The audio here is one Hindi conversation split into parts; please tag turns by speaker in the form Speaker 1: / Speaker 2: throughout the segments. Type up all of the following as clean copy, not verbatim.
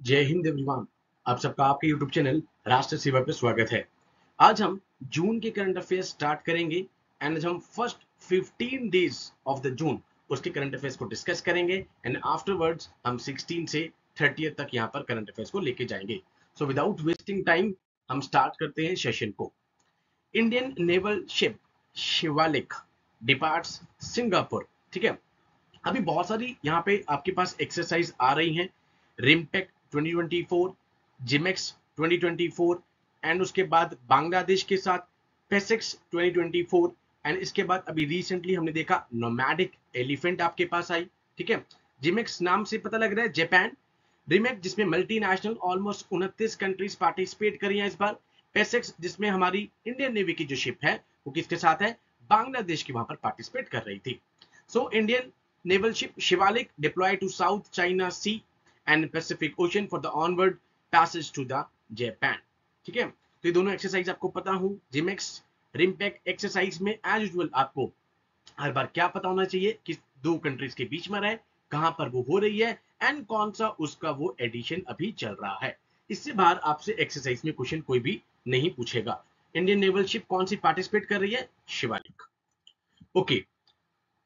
Speaker 1: जय हिंद एवरीवन। आप सबका आपके YouTube चैनल राष्ट्र सेवा पे स्वागत है। आज हम जून के करंट अफेयर्स स्टार्ट करेंगे एंड हम first 15 days of the June उसके करंट अफेयर्स को डिस्कस करेंगे एंड आफ्टरवर्ड्स हम 16 से 30 तक यहाँ पर करंट अफेयर्स को लेके जाएंगे। सो विदाउट वेस्टिंग टाइम हम स्टार्ट करते हैं सेशन को। Indian naval ship Shivalik departs Singapore. ठीक है, अभी बहुत सारी यहाँ पे आपके पास एक्सरसाइज आ रही हैं। रिमटेक 2024, जिमेक्स 2024 एंड उसके बाद बांग्लादेश के साथ पेसेक्स 2024 एंड इसके बाद अभी रिसेंटली हमने देखा नोमैडिक एलिफेंट आपके पास आई। ठीक है, जिमेक्स नाम से पता लग रहा है जापान। रिमेक जिसमें मल्टीनेशनल ऑलमोस्ट 29 कंट्रीज पार्टिसिपेट करी हैं इस बार। पेसेक्स जिसमें हमारी इंडियन नेवी की जो शिप है वो किसके साथ है, बांग्लादेश की वहां पर पार्टिसिपेट कर रही थी। So Indian naval ship Shivalik deployed to South China Sea and Pacific Ocean for the onward passage to the Japan। ठीक है, तो ये दोनों एक्सरसाइज आपको पता हो। जिमेक्स रिमपेक एक्सरसाइज में एज यूजुअल आपको हर बार क्या पता होना चाहिए कि दो कंट्रीज के बीच में रहे, कहां पर वो हो रही है एंड कौन सा उसका वो एडिशन अभी चल रहा है। इससे बाहर आपसे एक्सरसाइज में क्वेश्चन कोई भी नहीं पूछेगा। इंडियन नेवल शिप कौन सी पार्टिसिपेट कर रही है, शिवालिक। ओके,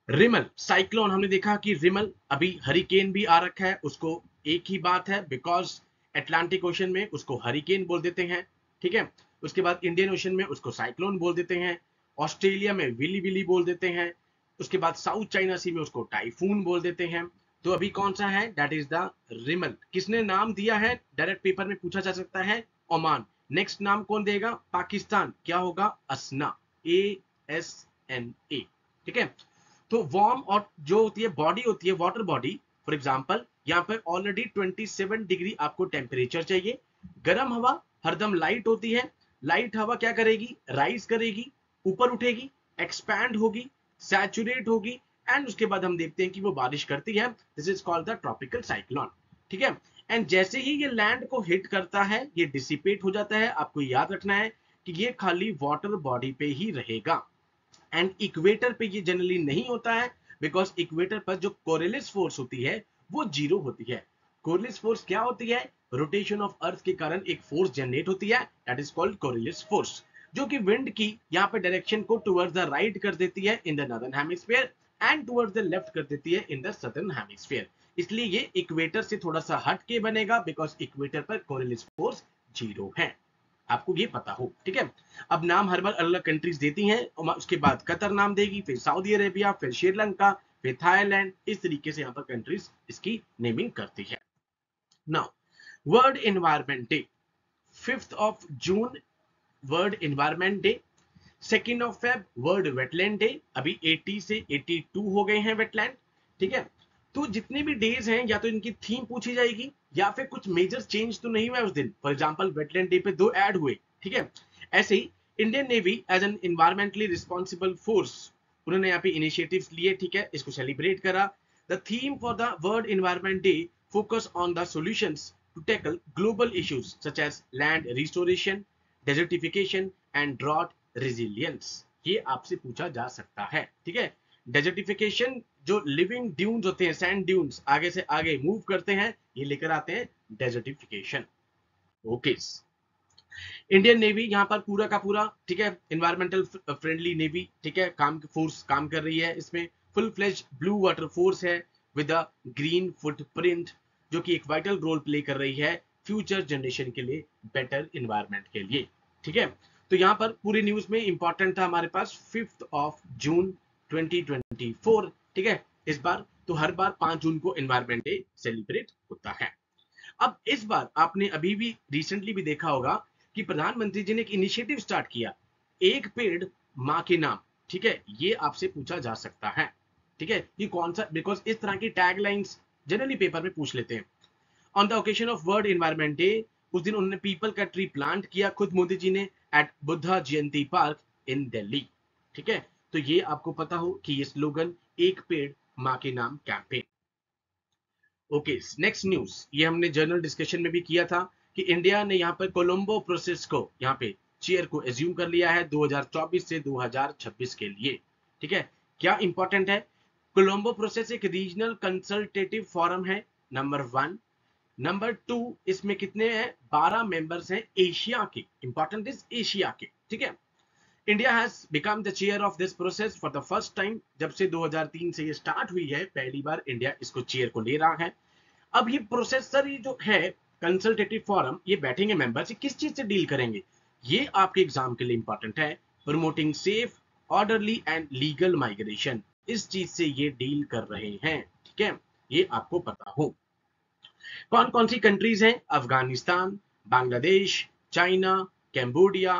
Speaker 1: रिमल साइक्लोन हमने देखा कि रिमल अभी हरिकेन भी आ रखा है, उसको एक ही बात है बिकॉज अटलांटिक ओशन में उसको हरिकेन बोल देते हैं। ठीक है, उसके बाद इंडियन ओशन में उसको साइक्लोन बोल देते हैं, ऑस्ट्रेलिया में विली विली बोल देते हैं, उसके बाद साउथ चाइना सी में उसको टाइफून बोल देते हैं। तो अभी कौन सा है, दैट इज द रिमल। किसने नाम दिया है, डायरेक्ट पेपर में पूछा जा सकता है, ओमान। नेक्स्ट नाम कौन देगा, पाकिस्तान, क्या होगा, असना, ASNA। ठीक है, तो वार्म और जो होती है बॉडी होती है वाटर बॉडी, फॉर एग्जांपल यहाँ पर ऑलरेडी 27 डिग्री आपको टेम्परेचर चाहिए। गर्म हवा हरदम लाइट होती है, लाइट हवा क्या करेगी, राइज करेगी, ऊपर उठेगी, एक्सपैंड होगी, सैचुरेट होगी एंड उसके बाद हम देखते हैं कि वो बारिश करती है। This is called the tropical cyclone. ठीक है, एंड जैसे ही ये लैंड को हिट करता है ये डिसिपेट हो जाता है। आपको याद रखना है कि ये खाली वाटर बॉडी पे ही रहेगा एंड इक्वेटर पे ये जनरली नहीं होता है बिकॉज इक्वेटर पर जो कोरिलिस फोर्स होती है वो जीरो होती है। कोरिलिस फोर्स क्या होती है, रोटेशन ऑफ अर्थ के कारण एक फोर्स जनरेट होती है, that is called Coriolis force, जो कि विंड की यहाँ पे डायरेक्शन को टुवर्ड्स द राइट कर देती है in the northern hemisphere and towards the left कर देती है इन द सदर्न हेमिस्फीयर। इसलिए ये इक्वेटर से थोड़ा सा हट के बनेगा बिकॉज इक्वेटर पर कोरिलिस फोर्स जीरो है, आपको ये पता हो। ठीक है, अब नाम हर बार अलग अलग कंट्रीज देती हैं, उसके बाद कतर नाम देगी, फिर सऊदी अरेबिया, फिर श्रीलंका, फिर थाईलैंड, इस तरीके से यहाँ पर कंट्रीज इसकी नेमिंग करती है। Now world environment day 5th of June world environment day, 2nd of Feb world wetland day. अभी 80 से 82 हो गए हैं वेटलैंड। ठीक है, तो जितने भी डेज हैं या तो इनकी थीम पूछी जाएगी या फिर कुछ मेजर चेंज तो नहीं हुआ उस दिन। फॉर एग्जांपल वेटलैंड डे पे 2 ऐड हुए। ठीक है, ऐसे ही Indian navy as an environmentally responsible force, उन्होंने यहाँ पे इनिशिएटिव्स लिए। ठीक है, इसको सेलिब्रेट करा। The theme for the world environment day focus on the solutions to tackle global issues such as land restoration, desertification and drought resilience. ये आपसे पूछा जा सकता है। ठीक है, डेजर्टिफिकेशन जो लिविंग ड्यून्स होते हैं, सैंड ड्यून्स आगे से आगे मूव करते हैं, ये लेकर आते हैं डेजर्टिफिकेशन। ओके, इंडियन नेवी यहाँ पर पूरा का पूरा, ठीक है, एनवायरमेंटल फ्रेंडली नेवी। ठीक है, फोर्स काम कर रही है इसमें, full fledge blue water force है विद अ ग्रीन फुटप्रिंट, जो कि एक वाइटल रोल प्ले कर रही है फ्यूचर जनरेशन के लिए, बेटर एनवायरमेंट के लिए। ठीक है, तो यहाँ पर पूरी न्यूज में इंपॉर्टेंट था हमारे पास 5th ऑफ जून 2024। ठीक है, इस बार तो हर बार 5 जून को एनवायरमेंट डे सेलिब्रेट होता है। अब इस बार आपने अभी भी रिसेंटली भी देखा होगा कि प्रधानमंत्री जी ने एक इनिशिएटिव स्टार्ट किया, एक पेड़ मां के नाम। ठीक है, ये आपसे पूछा जा सकता है। ठीक है, ये कौन सा, बिकॉज इस तरह की टैग लाइन्स जनरली पेपर में पूछ लेते हैं। On the occasion of world environment day, उस दिन उन्होंने पीपल का ट्री प्लांट किया खुद मोदी जी ने at Buddha Jayanti park in Delhi. ठीक है, तो ये आपको पता हो कि ये स्लोगन एक पेड़ मां के नाम कैंपेन। ओके, नेक्स्ट न्यूज, ये हमने जर्नल डिस्कशन में भी किया था कि इंडिया ने यहाँ पर कोलंबो प्रोसेस को यहाँ पे चेयर को एज्यूम कर लिया है 2024 से 2026 के लिए। ठीक है, क्या इंपॉर्टेंट है, कोलंबो प्रोसेस एक रीजनल कंसल्टेटिव फोरम है, नंबर 1। नंबर 2, इसमें कितने हैं? 12 मेंबर्स हैं एशिया के, इंपॉर्टेंट इज एशिया के, ठीक है। India has become the chair of this process for the first time. जब से 2003 से ये स्टार्ट हुई है, पहली बार इंडिया इसको चेयर को ले रहा है। अब ये प्रोसेसर, ये जो है कंसल्टेटिव फोरम, ये बैठेंगे मेंबर्स, किस चीज से डील करेंगे? ये आपके एग्जाम के लिए इंपॉर्टेंट है। Promoting safe, orderly and legal migration, इस चीज से ये डील कर रहे हैं, ठीक है, ये आपको पता हो। कौन कौन सी कंट्रीज हैं? Afghanistan, Bangladesh, China, Cambodia,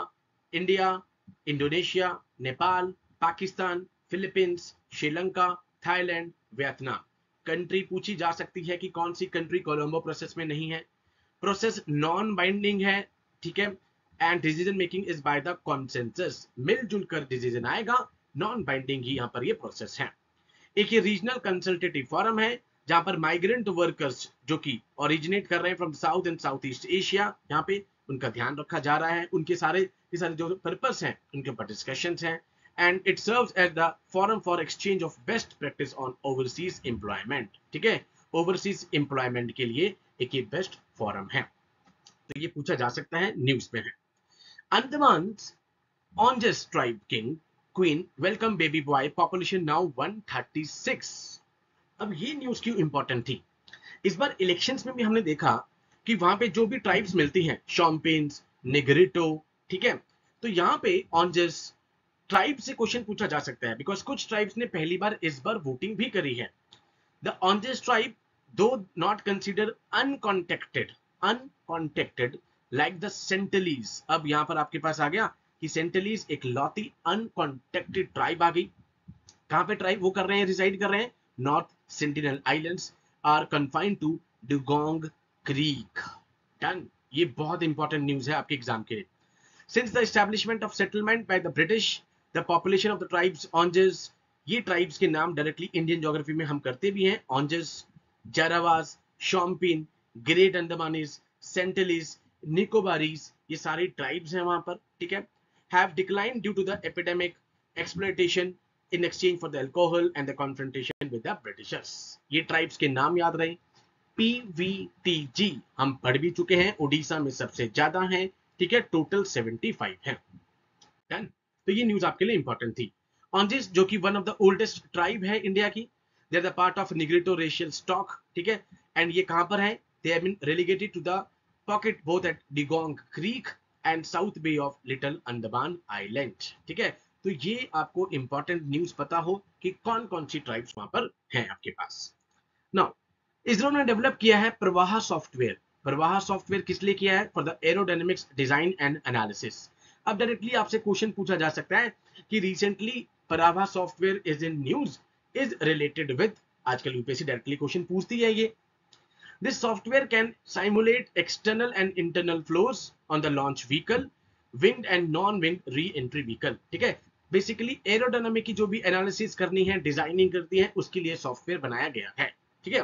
Speaker 1: India, Indonesia, Nepal, Pakistan, Philippines, Sri Lanka, Thailand, Vietnam. Country पूछी जा सकती है कि कौन सी कंट्री कोलंबो प्रोसेस में नहीं है। प्रोसेस नॉन बाइंडिंग है, ठीक है, and decision making is by the consensus, मिलजुल कर डिसीजन आएगा, नॉन बाइंडिंग ही यहां पर ये प्रोसेस है। एक ये रीजनल कंसल्टेटिव फोरम है, जहां पर माइग्रेंट वर्कर्स जो कि ओरिजिनेट कर रहे हैं from south and south east Asia, यहाँ पे उनका ध्यान रखा जा रहा है, उनके सारे जो पर्पस हैं उनके ऊपर डिस्कशंस हैं। And it serves as the forum for exchange of best practice on overseas employment, ठीक है, ओवरसीज एम्प्लॉयमेंट के लिए एक ये बेस्ट फोरम है। तो ये पूछा जा सकता है, न्यूज में है। Andaman Onges tribe king queen welcome baby boy, population now 136। अब ये न्यूज क्यों इंपॉर्टेंट थी? इस बार इलेक्शंस में भी हमने देखा कि वहां पे जो भी ट्राइब्स मिलती हैं, शॉम्पेन्स, नेग्रिटो, ठीक है, तो यहाँ पे ऑन्जेस ट्राइब से क्वेश्चन पूछा जा सकता है, बिकॉज कुछ ट्राइब्स ने पहली बार इस बार वोटिंग भी करी है। द ऑन्जेस ट्राइब दो नॉट कंसिडर अनकॉन्टेक्टेड लाइक द सेंटलीज। अब यहां पर आपके पास आ गया कि सेंटलीज एक लौती अनकॉन्टेक्टेड ट्राइब आ गई। कहां पे ट्राइब वो कर रहे हैं, रिसाइड कर रहे हैं? North Sentinel islands are confined to Dugong Creek. Done. ये बहुत इंपॉर्टेंट न्यूज है आपके एग्जाम के लिए। Since the establishment of settlement by the British, the population of the tribes Onges, ये ट्राइब्स के नाम डायरेक्टली इंडियन ज्योग्राफी में हम करते भी हैं, ऑन्जेस, जारावास, शॉम्पिन, ग्रेट अंडमानीज, सेंटलीज, निकोबारीज, ये सारे ट्राइब्स हैं वहां पर, ठीक है, have declined due to the epidemic exploitation in exchange for the alcohol and the confrontation with the Britishers। ये ट्राइब्स के नाम याद रहे। PVTG हम पढ़ भी चुके हैं, उड़ीसा में सबसे ज्यादा है, ठीक है, टोटल 75 है। डन। तो ये न्यूज आपके लिए इंपॉर्टेंट थी। ऑन्जिस जो कि one of the oldest tribe है इंडिया की, they are the part of Negrito racial stock, ठीक है, एंड ये कहां पर है? They have been relegated to the pocket both at Dugong creek and south bay of little Andaman island, ठीक है। तो ये आपको इंपॉर्टेंट न्यूज पता हो कि कौन कौन सी ट्राइब्स वहां पर हैं आपके पास। नाउ इसरो ने डेवलप किया है प्रवाह सॉफ्टवेयर। प्रवाह सॉफ्टवेयर किस लिए किया है? For the aerodynamics design and analysis. अब डायरेक्टली आपसे क्वेश्चन पूछा जा सकता है कि रिसेंटली प्रवाह software is in news, is related with, आजकल यूपीएससी डायरेक्टली क्वेश्चन पूछती है ये। This software can simulate external and internal flows on the launch vehicle, winged and non-winged re-entry vehicle, ठीक है। बेसिकली एरोडायनामिक की जो भी एनालिसिस करनी है, डिजाइनिंग करती है, उसके लिए सॉफ्टवेयर बनाया गया है, ठीक है।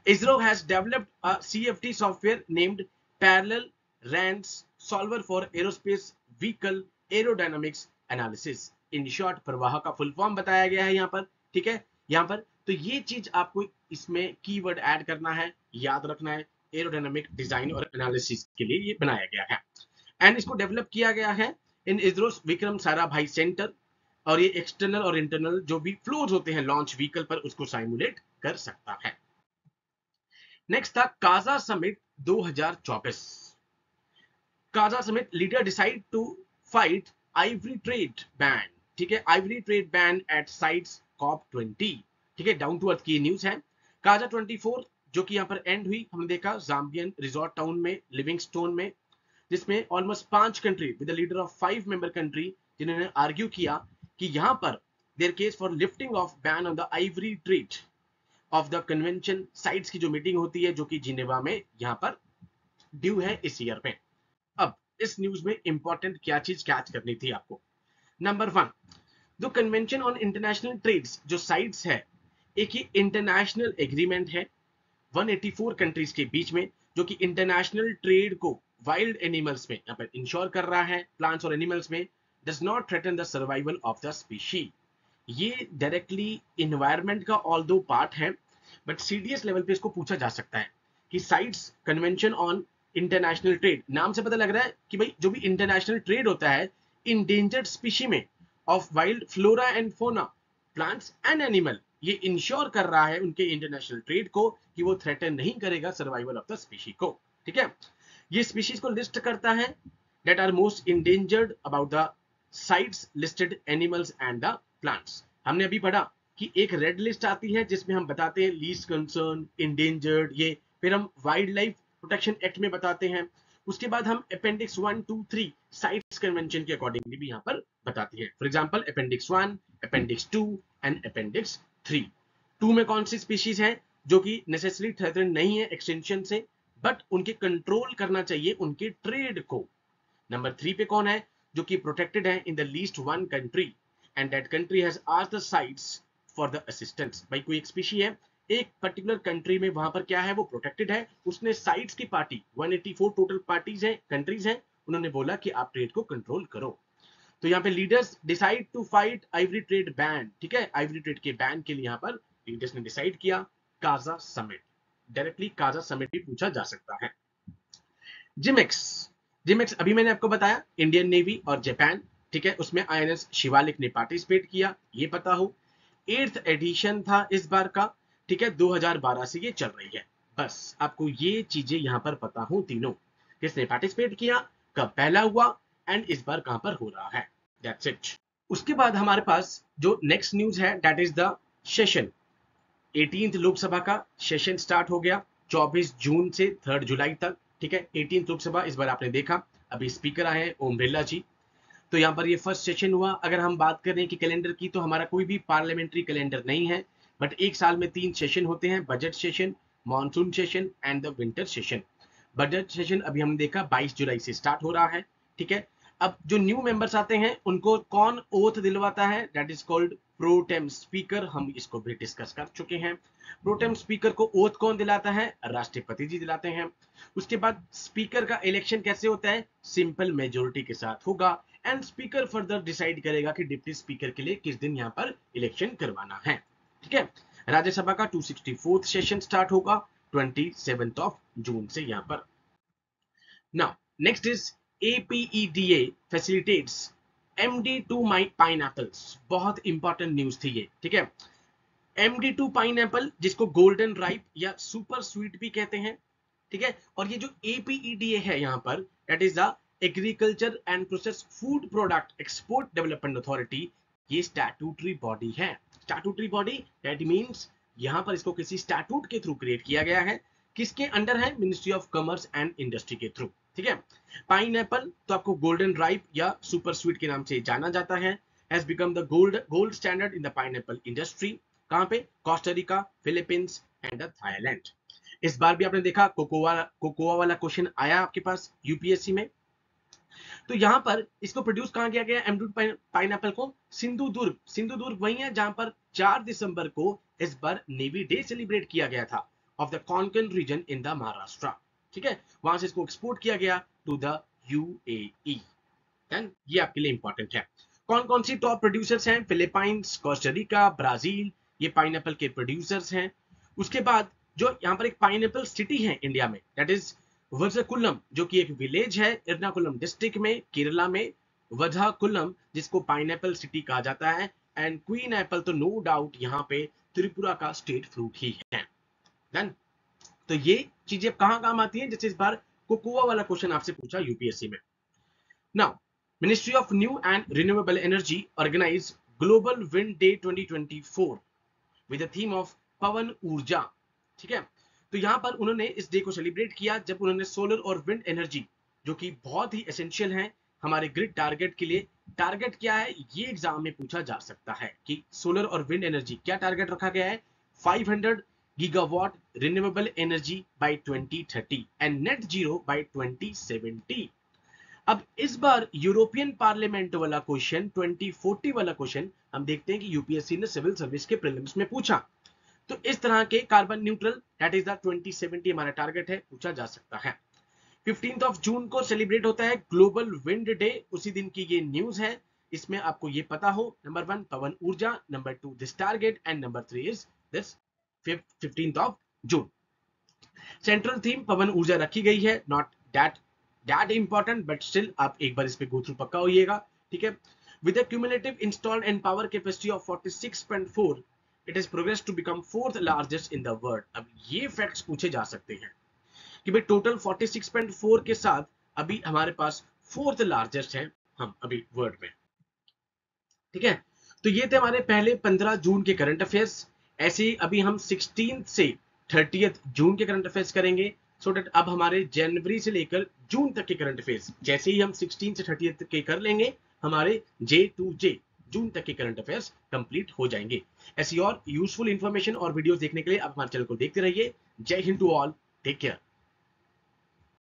Speaker 1: ISRO has developed a CFD software named Parallel RANS Solver for Aerospace Vehicle Aerodynamics Analysis। In short प्रवाह का फुल फॉर्म बताया गया है यहाँ पर, ठीक है, यहाँ पर। तो ये चीज आपको इसमें कीवर्ड ऐड करना है, याद रखना है, एरोडायनामिक डिजाइन और एनालिसिस के लिए ये बनाया गया है। एंड इसको डेवलप किया गया है इन इसरो विक्रम साराभाई सेंटर, और ये एक्सटर्नल और इंटरनल जो भी फ्लोज होते हैं लॉन्च व्हीकल पर, उसको साइमुलेट कर सकता है। नेक्स्ट था KAZA summit 2024। KAZA summit leader decide to fight ivory trade ban, ठीक है, ivory trade ban at CITES COP20, ठीक है, डाउन टू अर्थ की न्यूज है। काजा 24 जो कि यहां पर एंड हुई, हमने देखा जाम्बियन रिजॉर्ट टाउन में, लिविंगस्टोन में, जिसमें almost 5 country with the leader of 5 member country, जिन्होंने आर्ग्यू किया कि यहां पर there case for lifting of ban on the Ivory trade off the convention sites की जो मीटिंग होती है, जो कि जिनेवा में यहां पर ड्यू है इस ईयर में। अब इस न्यूज में इंपॉर्टेंट क्या चीज कैच करनी थी आपको? नंबर 1, जो कन्वेंशन ऑन इंटरनेशनल ट्रेड्स जो साइट्स है, एक ही इंटरनेशनल एग्रीमेंट है 184 कंट्रीज के बीच में, जो कि इंटरनेशनल ट्रेड को वाइल्ड एनिमल्स में यहाँ पर इंश्योर कर रहा है, प्लांट्स और एनिमल्स में, does not threaten the survival of the species. ये डायरेक्टली इन्वायरमेंट का ऑल्दो पार्ट है, बट सीडीएस लेवल पे इसको पूछा जा सकता है कि sites convention on international trade, नाम से पता लग रहा है कि भाई जो भी इंटरनेशनल ट्रेड होता है इंडेंजर्ड स्पीशी में of wild flora and fauna, plants and animal, ये इंश्योर कर रहा है उनके इंटरनेशनल ट्रेड को कि वो थ्रेटन नहीं करेगा सर्वाइवल ऑफ द स्पीशी को। ठीक है, ये स्पीशीज को लिस्ट करता है that are most endangered about the sites listed animals and the plants। हमने अभी पढ़ा कि एक रेड लिस्ट आती है जिसमें हम बताते हैं लीस्ट कंसर्न, इंडेंजर्ड, ये फिर हम वाइल्ड लाइफ प्रोटेक्शन एक्ट में बताते हैं। उसके बाद हम अपेंडिक्स 1, 2, 3 साइट्स कन्वेंशन के अकॉर्डिंगली भी यहाँ पर बताते हैं। For example appendix 1, appendix 2 and appendix 3। 2 में कौन सी स्पीशीज है जो कि नेसेसरी थ्रेटन नहीं है एक्सटेंशन से, बट उनके कंट्रोल करना चाहिए उनके ट्रेड को। नंबर 3 पे कौन है जो कि प्रोटेक्टेड है in the least one country and that country has asked the sites for the assistance. भाई कोई एक स्पीशी है एक पर्टिकुलर कंट्री में, वहां पर क्या है वो प्रोटेक्टेड है, उसने साइट्स की पार्टी 184 टोटल पार्टीज हैं, कंट्रीज हैं, उन्होंने बोला कि आप ट्रेड को कंट्रोल करो। तो यहाँ पे leaders decide to fight ivory trade ban. ठीक है, आइवरी ट्रेड के बैन के लिए यहाँ पर लीडर्स ने डिसाइड किया। Kaza summit, directly Kaza summit भी पूछा जा सकता है। जिमेक्स, जिमेक्स अभी मैंने आपको बताया इंडियन नेवी और जापान, ठीक है, उसमें आईएनएस शिवालिक ने पार्टिसिपेट किया, ये पता हो। 8th एडिशन था इस बार का, ठीक है, 2012 से ये चल रही है। बस आपको ये चीजें यहां पर पता हो तीनों, किसने पार्टिसिपेट किया, कब पहला हुआ एंड इस बार कहां पर हो रहा है, दैट्स इट। उसके बाद हमारे पास जो नेक्स्ट न्यूज है that is the session. 18th Lok Sabha का सेशन स्टार्ट हो गया 24 जून से 3 जुलाई तक। ठीक है, 18th लोकसभा इस बार आपने देखा, अभी स्पीकर आए हैं ओम बिरला जी। तो यहाँ पर ये फर्स्ट सेशन हुआ। अगर हम बात करें कि कैलेंडर की, तो हमारा कोई भी पार्लियामेंट्री कैलेंडर नहीं है, बट एक साल में 3 सेशन होते हैं, budget session, monsoon session and the winter session. Budget session अभी हमने देखा 22 जुलाई से स्टार्ट हो रहा है। ठीक है, अब जो न्यू मेंबर्स आते हैं उनको कौन ओथ दिलवाता है, that is called pro tem speaker. हम इसको भी डिस्कस कर चुके हैं। प्रोटेम स्पीकर को ओथ कौन दिलाता है, राष्ट्रपति जी दिलाते हैं। उसके बाद स्पीकर का इलेक्शन कैसे होता है, सिंपल मेजोरिटी के साथ होगा एंड स्पीकर फर्दर डिसाइड करेगा कि डिप्टी स्पीकर के लिए किस दिन यहाँ पर इलेक्शन करवाना है। ठीक है, राज्यसभा का 264th सेशन स्टार्ट होगा 27th ऑफ जून से यहाँ पर। Now next is APEDA facilitates MD2 pineapples। बहुत इंपॉर्टेंट न्यूज थी ये। ठीक है, MD2 पाइनएप्पल जिसको गोल्डन राइप या सुपर स्वीट भी कहते हैं। ठीक है, और ये जो APEDA है यहाँ पर that is the agriculture and process food product export development authority, ये स्टैट्यूटरी बॉडी है। स्टैट्यूटरी बॉडी दैट मींस यहाँ पर इसको किसी स्टैट्यूट के थ्रू क्रिएट किया गया है। किसके अंडर है, ministry of commerce and industry के थ्रू। ठीक है, पाइनएप्पल तो आपको गोल्डन राइप या सुपर स्वीट के नाम से जाना जाता है, has become the gold standard in the pineapple industry. कहां पे, कोस्टारिका, फिलीपींस एंड थाईलैंड। इस बार भी आपने देखा कोकोआ वाला क्वेश्चन आया आपके पास यूपीएससी में। तो यहां पर इसको प्रोड्यूस कहां किया गया, एमडू पाइनएप्पल को, सिंधुदुर्ग वही है जहां पर 4 दिसंबर को इस बार नेवी डे सेलिब्रेट किया गया था of the Konkan region in the Maharashtra. ठीक है, वहां से इसको एक्सपोर्ट किया गया टू द यूएई। देन ये आपके लिए इंपॉर्टेंट है। कौन कौन सी टॉप प्रोड्यूसर्स हैं, फिलीपाइंस, कोस्टारिका, ब्राजील, ये पाइनएप्पल के प्रोड्यूसर्स हैं। उसके बाद जो यहाँ पर एक पाइनएप्पल सिटी है इंडिया में दैट इज वज्रकुलम, जो कि एक विलेज है एर्नाकुलम डिस्ट्रिक्ट में केरला में, वज्रकुलम जिसको पाइनएप्पल सिटी कहा जाता है। एंड क्वीन एप्पल तो नो डाउट यहाँ पे त्रिपुरा का स्टेट फ्रूट ही है। डन, तो ये चीजें कहां काम आती है, जैसे इस बार कोकोआ वाला क्वेश्चन आपसे पूछा यूपीएससी में। Now ministry of new and renewable energy organise global wind day 2024 with the theme of Pawan Urja. ठीक है, तो यहां पर उन्होंने इस डे को सेलिब्रेट किया जब उन्होंने सोलर और विंड एनर्जी, जो कि बहुत ही एसेंशियल है हमारे ग्रिड टारगेट के लिए। टारगेट क्या है, ये एग्जाम में पूछा जा सकता है कि सोलर और विंड एनर्जी क्या टारगेट रखा गया है, 500 gigawatt renewable energy by 2030 and net zero by 2070। अब इस बार यूरोपियन पार्लियामेंट वाला क्वेश्चन 2040 वाला क्वेश्चन हम देखते हैं कि यूपीएससी ने सिविल सर्विस के प्रीलिम्स में पूछा। तो इस तरह के carbon neutral that is the 2070 हमारा टारगेट है, पूछा जा सकता है। 15th ऑफ जून को सेलिब्रेट होता है ग्लोबल विंड डे, उसी दिन की ये न्यूज है। इसमें आपको ये पता हो, number 1 Pawan Urja, number 2 this target and number 3 is this 15th of June. Central theme Pawan Urja रखी गई है, not that important but still आप एक बार इस पे गो थ्रू पक्का होइएगा, ठीक है। With a cumulative installed and power capacity of 46.4 it is progress to become fourth largest in the world. अब ये फैक्ट्स पूछे जा सकते हैं कि भाई टोटल 46.4 के साथ अभी हमारे पास फोर्थ लार्जेस्ट है हम अभी वर्ल्ड में, ठीक है। तो ये थे हमारे पहले 15 जून के करंट अफेयर्स। ऐसे ही अभी हम 16 से 30 जून के करंट अफेयर्स करेंगे, सो डेट अब हमारे जनवरी से लेकर जून तक के करंट अफेयर्स जैसे ही हम 16 से 30 के कर लेंगे, हमारे J to J जून तक के करंट अफेयर्स कंप्लीट हो जाएंगे। ऐसी और यूजफुल इंफॉर्मेशन और वीडियोस देखने के लिए आप हमारे चैनल को देखते रहिए। Jai Hind to all, take care.